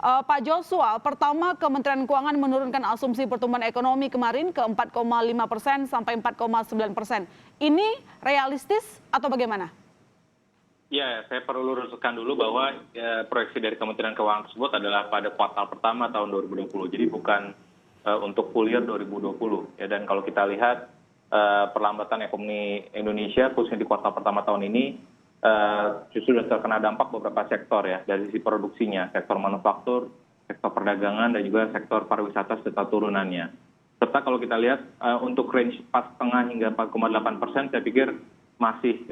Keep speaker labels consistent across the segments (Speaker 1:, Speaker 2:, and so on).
Speaker 1: Pak Joshua, pertama Kementerian Keuangan menurunkan asumsi pertumbuhan ekonomi kemarin ke 4,5% sampai 4,9%. Ini realistis atau bagaimana?
Speaker 2: Ya, saya perlu luruskan dulu bahwa proyeksi dari Kementerian Keuangan tersebut adalah pada kuartal pertama tahun 2020. Jadi bukan untuk full year 2020. Ya, dan kalau kita lihat perlambatan ekonomi Indonesia khususnya di kuartal pertama tahun ini justru sudah terkena dampak beberapa sektor ya, dari sisi produksinya, sektor manufaktur, sektor perdagangan, dan juga sektor pariwisata serta turunannya. Serta kalau kita lihat untuk range 4,5 hingga 4,8%, saya pikir masih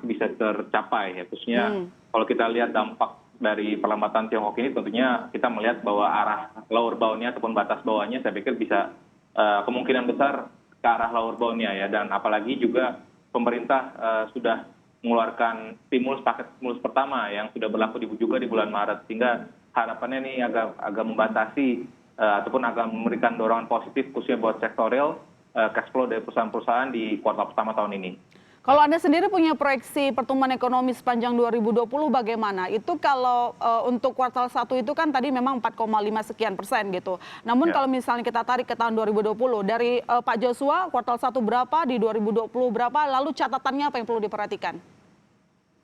Speaker 2: bisa tercapai ya, khususnya kalau kita lihat dampak dari perlambatan Tiongkok ini, tentunya kita melihat bahwa arah lower bound-nya ataupun batas bawahnya saya pikir bisa kemungkinan besar ke arah lower bound-nya ya, dan apalagi juga pemerintah sudah mengeluarkan paket stimulus pertama yang sudah berlaku juga di bulan Maret, sehingga harapannya ini agak membatasi ataupun agak memberikan dorongan positif khususnya buat sektor real cash flow dari perusahaan-perusahaan di kuartal pertama tahun ini.
Speaker 1: Kalau Anda sendiri punya proyeksi pertumbuhan ekonomi sepanjang 2020 bagaimana? Itu kalau untuk kuartal 1 itu kan tadi memang 4,5 sekian persen gitu. Namun kalau misalnya kita tarik ke tahun 2020, dari Pak Joshua kuartal 1 berapa, di 2020 berapa, lalu catatannya apa yang perlu diperhatikan?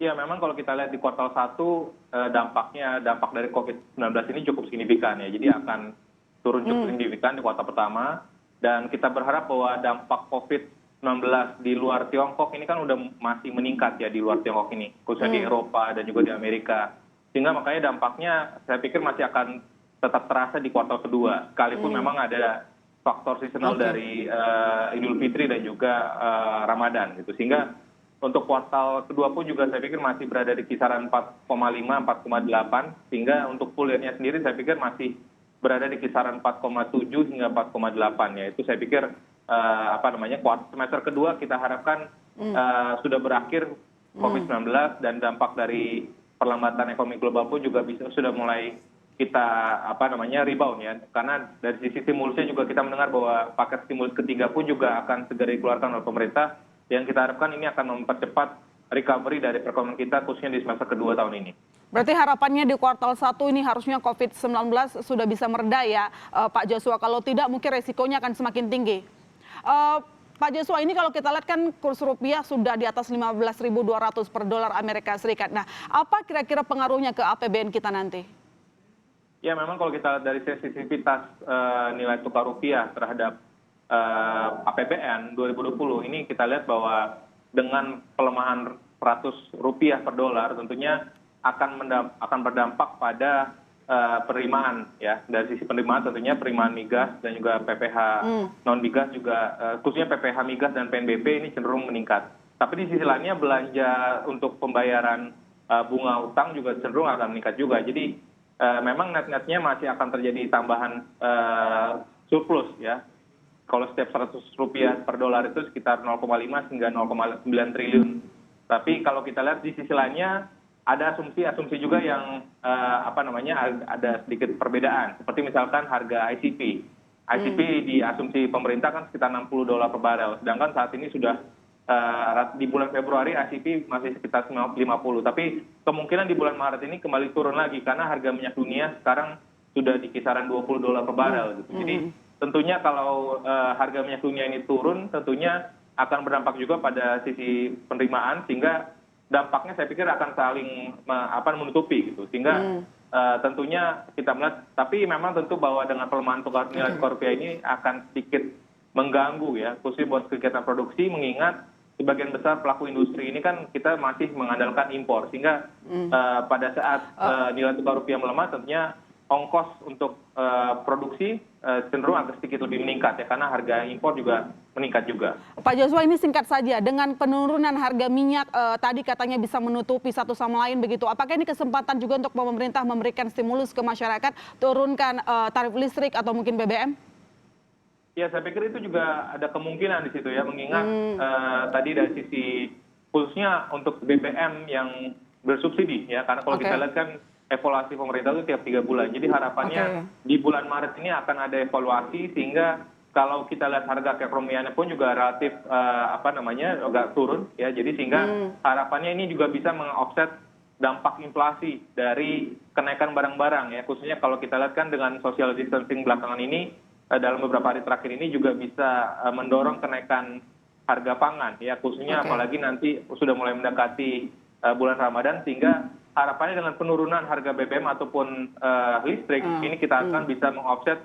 Speaker 2: Ya, memang kalau kita lihat di kuartal 1 dampak dari COVID-19 ini cukup signifikan ya. Jadi akan turun cukup signifikan di kuartal pertama, dan kita berharap bahwa dampak COVID-19 di luar Tiongkok ini kan udah masih meningkat ya di luar Tiongkok ini, khususnya di Eropa dan juga di Amerika. Sehingga makanya dampaknya saya pikir masih akan tetap terasa di kuartal kedua, sekalipun memang ada faktor seasonal dari Idul Fitri dan juga Ramadan gitu. Sehingga untuk kuartal kedua pun juga saya pikir masih berada di kisaran 4,5, 4,8, sehingga untuk full year-nya sendiri saya pikir masih berada di kisaran 4,7 hingga 4,8 ya. Itu saya pikir semester kedua kita harapkan sudah berakhir COVID-19, dan dampak dari perlambatan ekonomi global pun juga sudah mulai kita rebound ya. Karena dari sisi stimulusnya juga kita mendengar bahwa paket stimulus ketiga pun juga akan segera dikeluarkan oleh pemerintah, yang kita harapkan ini akan mempercepat recovery dari perekonomian kita khususnya di semester kedua tahun ini.
Speaker 1: Berarti harapannya di kuartal 1 ini harusnya COVID-19 sudah bisa mereda ya, Pak Joshua. Kalau tidak mungkin resikonya akan semakin tinggi. Pak Joshua, ini kalau kita lihat kan kurs rupiah sudah di atas 15.200 per dolar Amerika Serikat. Nah, apa kira-kira pengaruhnya ke APBN kita nanti?
Speaker 2: Ya, memang kalau kita lihat dari sensitivitas nilai tukar rupiah terhadap APBN 2020 ini, kita lihat bahwa dengan pelemahan 100 rupiah per dolar tentunya akan berdampak pada penerimaan ya. Dari sisi penerimaan tentunya penerimaan migas dan juga PPh non migas juga, khususnya PPh migas dan PNBP ini cenderung meningkat. Tapi di sisi lainnya belanja untuk pembayaran bunga utang juga cenderung akan meningkat juga. Jadi memang net-netnya masih akan terjadi tambahan surplus ya. Kalau setiap 100 rupiah per dolar itu sekitar 0,5 hingga 0,9 triliun. Tapi kalau kita lihat di sisi lainnya ada asumsi juga yang ada sedikit perbedaan. Seperti misalkan harga ICP. ICP di asumsi pemerintah kan sekitar $60 per barel. Sedangkan saat ini sudah di bulan Februari ICP masih sekitar 50. Tapi kemungkinan di bulan Maret ini kembali turun lagi karena harga minyak dunia sekarang sudah di kisaran $20 per barel gitu. Jadi tentunya kalau harga minyak dunia ini turun, tentunya akan berdampak juga pada sisi penerimaan, sehingga dampaknya saya pikir akan saling menutupi gitu. Sehingga tentunya kita melihat, tapi memang tentu bahwa dengan pelemahan nilai tukar rupiah ini akan sedikit mengganggu ya, khususnya buat kegiatan produksi, mengingat sebagian besar pelaku industri ini kan kita masih mengandalkan impor, sehingga pada saat nilai tukar rupiah melemah tentunya ongkos untuk produksi cenderung agak sedikit lebih meningkat ya, karena harga impor juga meningkat juga.
Speaker 1: Pak Joshua, ini singkat saja, dengan penurunan harga minyak tadi katanya bisa menutupi satu sama lain begitu. Apakah ini kesempatan juga untuk pemerintah memberikan stimulus ke masyarakat, turunkan tarif listrik atau mungkin BBM?
Speaker 2: Ya, saya pikir itu juga ada kemungkinan di situ ya, mengingat tadi dari sisi khususnya untuk BBM yang bersubsidi ya, karena kalau kita lihat kan evaluasi pemerintah itu tiap 3 bulan. Jadi harapannya di bulan Maret ini akan ada evaluasi, sehingga kalau kita lihat harga keekonomiannya pun juga relatif agak turun ya. Jadi sehingga harapannya ini juga bisa meng-offset dampak inflasi dari kenaikan barang-barang ya, khususnya kalau kita lihat kan dengan social distancing belakangan ini dalam beberapa hari terakhir ini juga bisa mendorong kenaikan harga pangan ya, khususnya apalagi nanti sudah mulai mendekati bulan Ramadan, sehingga harapannya dengan penurunan harga BBM ataupun listrik ini kita akan bisa mengofset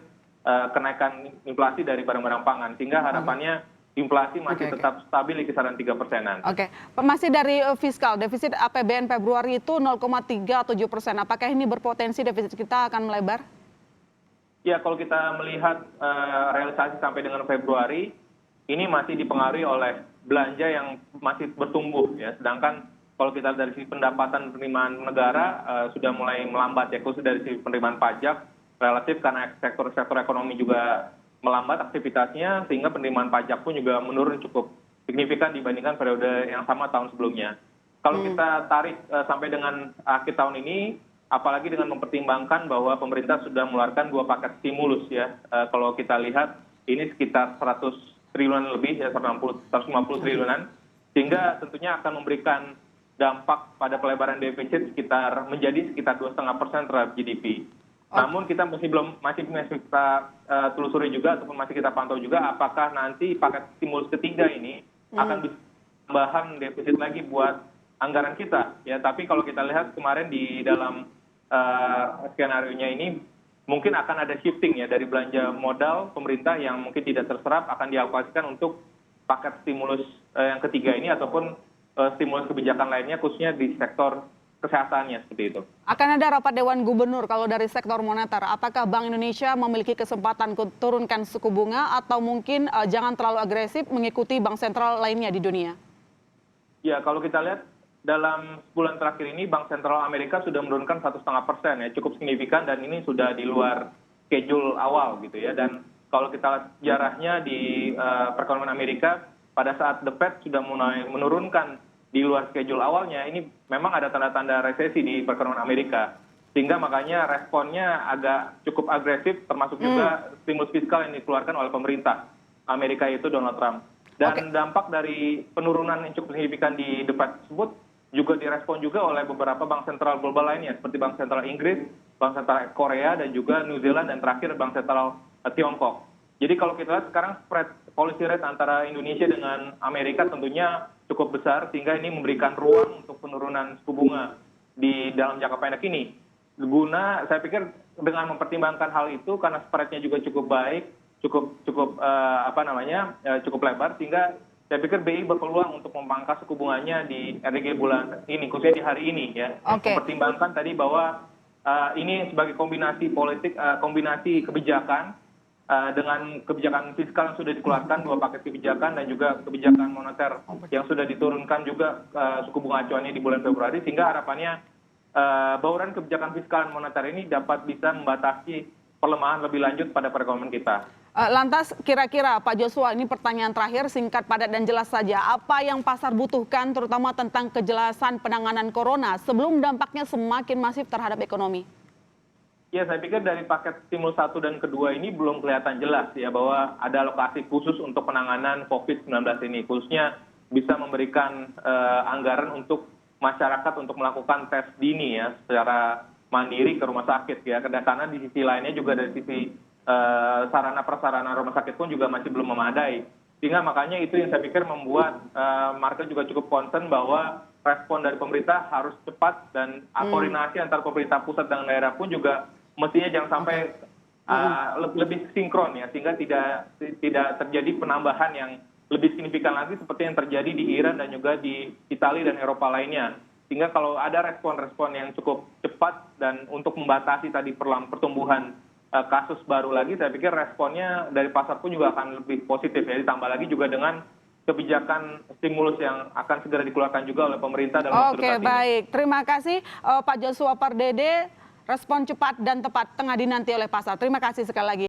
Speaker 2: kenaikan inflasi dari barang-barang pangan, sehingga harapannya inflasi masih tetap stabil di kisaran 3%-an.
Speaker 1: Oke, masih dari fiskal, defisit APBN Februari itu 0,37%. Apakah ini berpotensi defisit kita akan melebar?
Speaker 2: Ya, kalau kita melihat realisasi sampai dengan Februari, ini masih dipengaruhi oleh belanja yang masih bertumbuh ya. Sedangkan kalau kita dari sisi pendapatan penerimaan negara sudah mulai melambat ya, khusus dari sisi penerimaan pajak relatif karena sektor ekonomi juga melambat aktivitasnya, sehingga penerimaan pajak pun juga menurun cukup signifikan dibandingkan periode yang sama tahun sebelumnya. Kalau kita tarik sampai dengan akhir tahun ini, apalagi dengan mempertimbangkan bahwa pemerintah sudah mengeluarkan 2 paket stimulus ya, kalau kita lihat ini sekitar 100 triliunan lebih ya, 150 triliunan, sehingga tentunya akan memberikan dampak pada pelebaran defisit menjadi sekitar 2,5% terhadap GDP. Namun kita masih kita telusuri juga ataupun masih kita pantau juga apakah nanti paket stimulus ketiga ini akan bisa tambahan defisit lagi buat anggaran kita ya. Tapi kalau kita lihat kemarin di dalam skenario-nya ini mungkin akan ada shifting ya dari belanja modal pemerintah yang mungkin tidak terserap akan dialokasikan untuk paket stimulus yang ketiga ini ataupun stimulus kebijakan lainnya, khususnya di sektor kesehatannya, seperti itu.
Speaker 1: Akan ada rapat Dewan Gubernur kalau dari sektor moneter. Apakah Bank Indonesia memiliki kesempatan turunkan suku bunga atau mungkin jangan terlalu agresif mengikuti bank sentral lainnya di dunia?
Speaker 2: Ya, kalau kita lihat dalam bulan terakhir ini Bank Sentral Amerika sudah menurunkan 1,5% ya, cukup signifikan, dan ini sudah di luar schedule awal gitu ya. Dan kalau kita lihat sejarahnya di perekonomian Amerika, pada saat The Fed sudah mulai menurunkan di luar schedule awalnya, ini memang ada tanda-tanda resesi di perekonomian Amerika. Sehingga makanya responnya agak cukup agresif, termasuk juga stimulus fiskal yang dikeluarkan oleh pemerintah Amerika, yaitu Donald Trump. Dan dampak dari penurunan yang cukup signifikan di The Fed tersebut juga direspon juga oleh beberapa bank sentral global lainnya, seperti Bank Sentral Inggris, Bank Sentral Korea, dan juga New Zealand, dan terakhir Bank Sentral Tiongkok. Jadi kalau kita lihat sekarang spread policy rate antara Indonesia dengan Amerika tentunya cukup besar, sehingga ini memberikan ruang untuk penurunan suku bunga di dalam jangka pendek ini. Saya pikir dengan mempertimbangkan hal itu, karena spreadnya juga cukup baik, cukup lebar, sehingga saya pikir BI berpeluang untuk memangkas suku bunganya di RDG bulan ini, khususnya di hari ini ya. Mempertimbangkan tadi bahwa ini sebagai kombinasi politik, kombinasi kebijakan dengan kebijakan fiskal yang sudah dikeluarkan, 2 paket kebijakan, dan juga kebijakan moneter yang sudah diturunkan juga suku bunga acuannya di bulan Februari, sehingga harapannya bauran kebijakan fiskal dan moneter ini dapat bisa membatasi pelemahan lebih lanjut pada perekonomian kita.
Speaker 1: Lantas kira-kira Pak Joshua, ini pertanyaan terakhir, singkat, padat, dan jelas saja. Apa yang pasar butuhkan terutama tentang kejelasan penanganan corona sebelum dampaknya semakin masif terhadap ekonomi?
Speaker 2: Ya, saya pikir dari paket stimulus 1 dan kedua ini belum kelihatan jelas ya bahwa ada alokasi khusus untuk penanganan COVID-19 ini. Khususnya bisa memberikan anggaran untuk masyarakat untuk melakukan tes dini ya secara mandiri ke rumah sakit ya. Karena di sisi lainnya juga dari sisi sarana prasarana rumah sakit pun juga masih belum memadai. Sehingga makanya itu yang saya pikir membuat market juga cukup concern bahwa respon dari pemerintah harus cepat, dan koordinasi antara pemerintah pusat dan daerah pun juga mestinya jangan sampai lebih sinkron ya, sehingga tidak terjadi penambahan yang lebih signifikan lagi seperti yang terjadi di Iran dan juga di Italia dan Eropa lainnya. Sehingga kalau ada respon-respon yang cukup cepat dan untuk membatasi tadi pertumbuhan kasus baru lagi, saya pikir responnya dari pasar pun juga akan lebih positif ya. Ditambah lagi juga dengan kebijakan stimulus yang akan segera dikeluarkan juga oleh pemerintah dalam waktu dekat ini.
Speaker 1: Oke, baik. Terima kasih Pak Joshua Pardede. Respon cepat dan tepat tengah dinanti oleh pasar. Terima kasih sekali lagi.